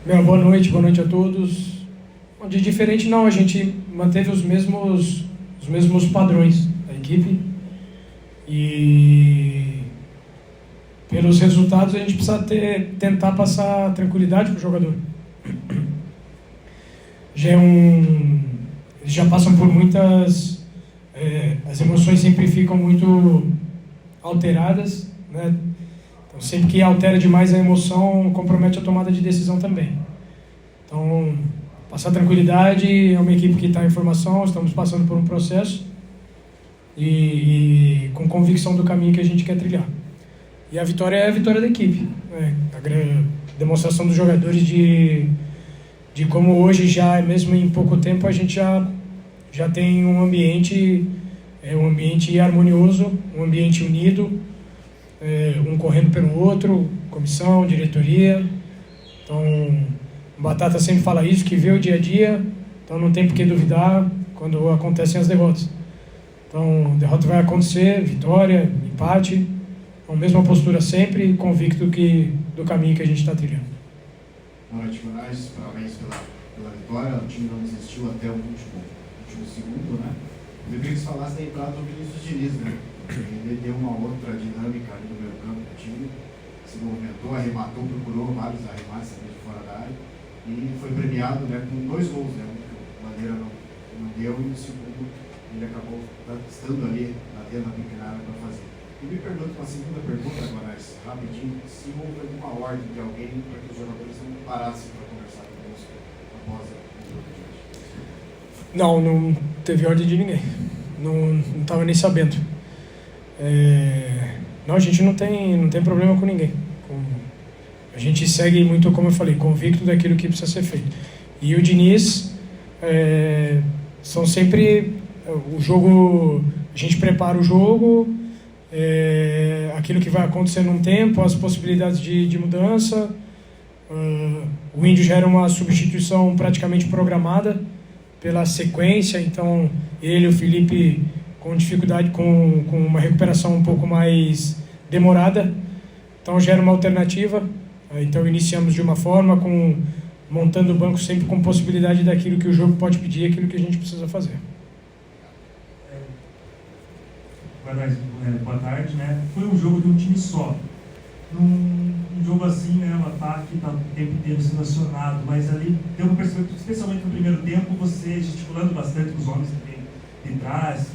Boa noite a todos. De diferente não, a gente manteve os mesmos padrões da equipe e pelos resultados a gente precisa tentar passar tranquilidade para o jogador. Eles já passam por muitas... as emoções sempre ficam muito alteradas, né? Então, sempre que altera demais a emoção, compromete a tomada de decisão também. Então, passar tranquilidade, é uma equipe que está em formação, estamos passando por um processo e com convicção do caminho que a gente quer trilhar. E a vitória é a vitória da equipe, né? A demonstração dos jogadores de como hoje, já mesmo em pouco tempo, a gente já tem um ambiente harmonioso, um ambiente unido, um correndo pelo outro, comissão, diretoria. Então, o Batata sempre fala isso, que vê o dia a dia, então não tem por que duvidar quando acontecem as derrotas. Então, derrota vai acontecer, vitória, empate, a mesma postura sempre, convicto do caminho que a gente está trilhando. Boa noite, Moraes, parabéns pela vitória, o time não desistiu até o último segundo, né? Eu queria que você falasse da entrada do Vinícius Diniz, né? Ele deu uma outra dinâmica ali no meio campo do time, se movimentou, arrematou, procurou vários arremates ali de fora da área e foi premiado, né, com 2 gols, né? Um que o Bandeira não deu e o segundo ele acabou estando ali dentro da pequena área para fazer. E me pergunto uma segunda pergunta, Moraes, rapidinho, se houve alguma ordem de alguém para que os jogadores não parassem para conversar conosco após o jogo de hoje? Não teve ordem de ninguém, não estava nem sabendo. Não, a gente não tem problema com ninguém. A gente segue muito, como eu falei, convicto daquilo que precisa ser feito. E o Diniz, são sempre o jogo, a gente prepara o jogo, aquilo que vai acontecer num tempo, as possibilidades de mudança. O Índio já era uma substituição praticamente programada pela sequência, então ele e o Felipe com dificuldade, com uma recuperação um pouco mais demorada, então gera uma alternativa. Então iniciamos de uma forma, montando o banco sempre com possibilidade daquilo que o jogo pode pedir, aquilo que a gente precisa fazer. Boa tarde, né? Foi um jogo de um time só. Num jogo assim, né, o ataque está o tempo inteiro sendo acionado, mas ali deu uma perspectiva, especialmente no primeiro tempo, você gesticulando bastante com os homens de trás,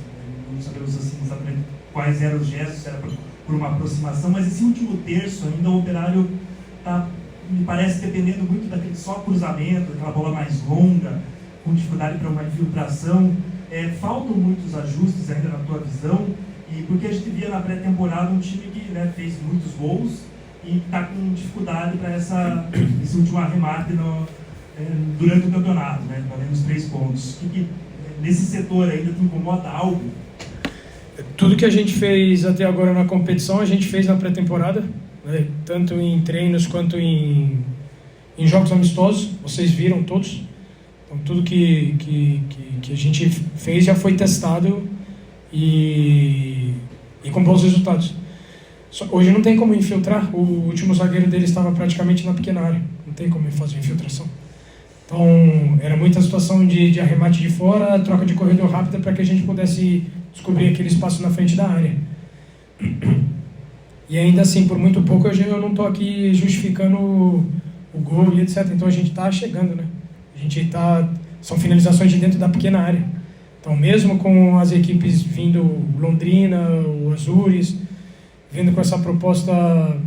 não sabemos assim exatamente quais eram os gestos, se era por uma aproximação, mas esse último terço ainda o Operário está, me parece, dependendo muito daquele só cruzamento, aquela bola mais longa, com dificuldade para uma infiltração. Faltam muitos ajustes ainda na tua visão, e porque a gente via na pré-temporada um time que, né, fez muitos gols e está com dificuldade para esse último arremate durante o campeonato, né, valendo os 3 pontos. Que nesse setor ainda te incomoda algo? Tudo que a gente fez até agora na competição, a gente fez na pré-temporada, né, tanto em treinos quanto em jogos amistosos, vocês viram todos. Então, tudo que a gente fez já foi testado e com bons resultados. Hoje não tem como infiltrar, o último zagueiro dele estava praticamente na pequena área, não tem como fazer infiltração. Então, era muita situação de arremate de fora, troca de corredor rápida para que a gente pudesse descobrir aquele espaço na frente da área. E ainda assim, por muito pouco, eu não estou aqui justificando o gol e etc. Então, a gente está chegando, né? São finalizações de dentro da pequena área. Então, mesmo com as equipes vindo, Londrina, o Azures, vindo com essa proposta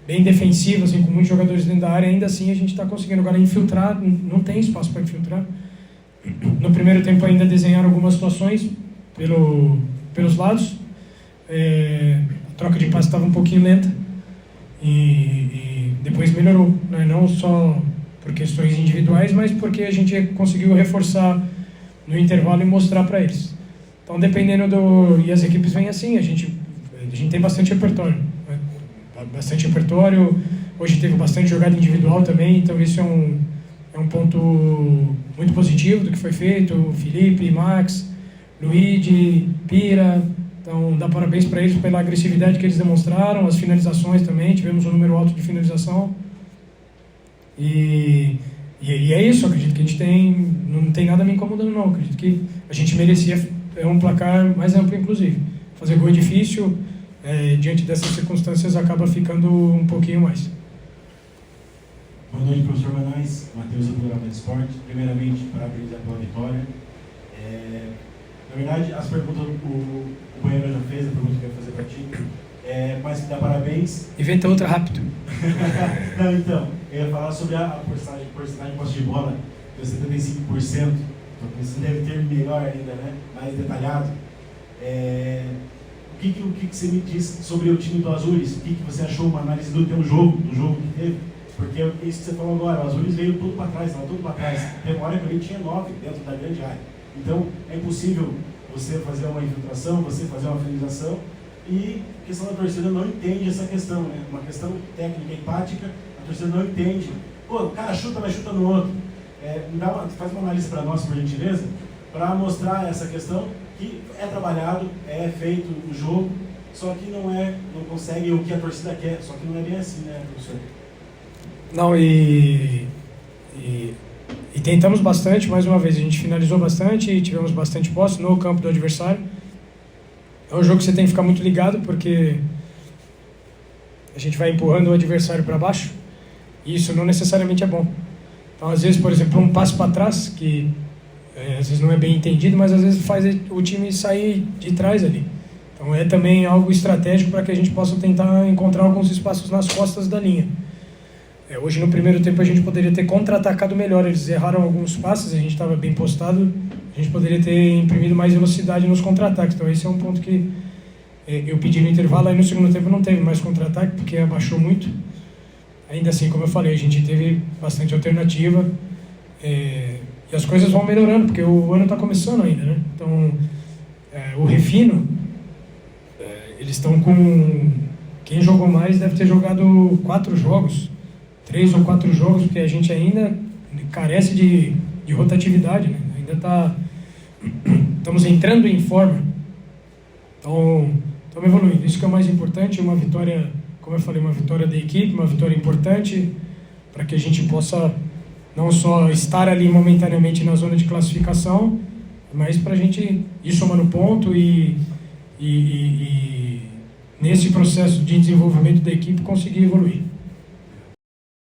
bem defensiva, assim, com muitos jogadores dentro da área, ainda assim a gente está conseguindo. Agora, infiltrar, não tem espaço para infiltrar. No primeiro tempo ainda desenharam algumas situações pelos lados. A troca de passe estava um pouquinho lenta e depois melhorou, né? Não só por questões individuais, mas porque a gente conseguiu reforçar no intervalo e mostrar para eles. Então, dependendo e as equipes vêm assim, a gente tem bastante repertório, né? Bastante repertório. Hoje teve bastante jogada individual também, então isso é um ponto muito positivo do que foi feito. Felipe, Max, Luigi, Pira. Então, dá parabéns para eles pela agressividade que eles demonstraram, as finalizações também, tivemos um número alto de finalização. E é isso, eu acredito que a gente não tem nada me incomodando não, eu acredito que a gente merecia um placar mais amplo, inclusive. Fazer gol é difícil, diante dessas circunstâncias acaba ficando um pouquinho mais. Boa noite, professor Manais, Matheus do Programa de Esporte. Primeiramente, parabenizar pela vitória. Na verdade, as perguntas o Bueno já fez, a pergunta que eu ia fazer para ti, mas dá parabéns. Inventa outra rápido. Não, então, eu ia falar sobre a porcentagem de posse de bola, deu 75%, então você deve ter melhor ainda, né? Mais detalhado. O que você me diz sobre o time do Azules? O que você achou, uma análise do teu jogo, do jogo que teve? Porque isso que você falou agora, o Azules veio tudo para trás, estava tudo para trás. Tem uma hora que ele tinha 9 dentro da grande área. Então, é impossível você fazer uma infiltração, você fazer uma finalização, e a questão da torcida não entende essa questão, né? Uma questão técnica e empática, a torcida não entende. Pô, o cara chuta, mas chuta no outro. Faz uma análise para nós, por gentileza, para mostrar essa questão que é trabalhado, é feito o jogo, só que não consegue o que a torcida quer, só que não é bem assim, né, professor? Não, e tentamos bastante, mais uma vez, a gente finalizou bastante e tivemos bastante posse no campo do adversário. É um jogo que você tem que ficar muito ligado, porque a gente vai empurrando o adversário para baixo, e isso não necessariamente é bom. Então, às vezes, por exemplo, um passo para trás, que às vezes não é bem entendido, mas às vezes faz o time sair de trás ali. Então, é também algo estratégico para que a gente possa tentar encontrar alguns espaços nas costas da linha. Hoje, no primeiro tempo, a gente poderia ter contra-atacado melhor. Eles erraram alguns passes, a gente estava bem postado, a gente poderia ter imprimido mais velocidade nos contra-ataques. Então, esse é um ponto que eu pedi no intervalo. Aí, no segundo tempo, não teve mais contra-ataque, porque abaixou muito. Ainda assim, como eu falei, a gente teve bastante alternativa. E as coisas vão melhorando, porque o ano está começando ainda, né? Então, o Refino, eles estão com... Quem jogou mais deve ter jogado 4 jogos. 3 ou 4 jogos, porque a gente ainda carece de rotatividade, né? Ainda estamos entrando em forma. Então, estamos evoluindo. Isso que é o mais importante, uma vitória, como eu falei, uma vitória da equipe, uma vitória importante para que a gente possa não só estar ali momentaneamente na zona de classificação, mas para a gente ir somando ponto e nesse processo de desenvolvimento da equipe conseguir evoluir.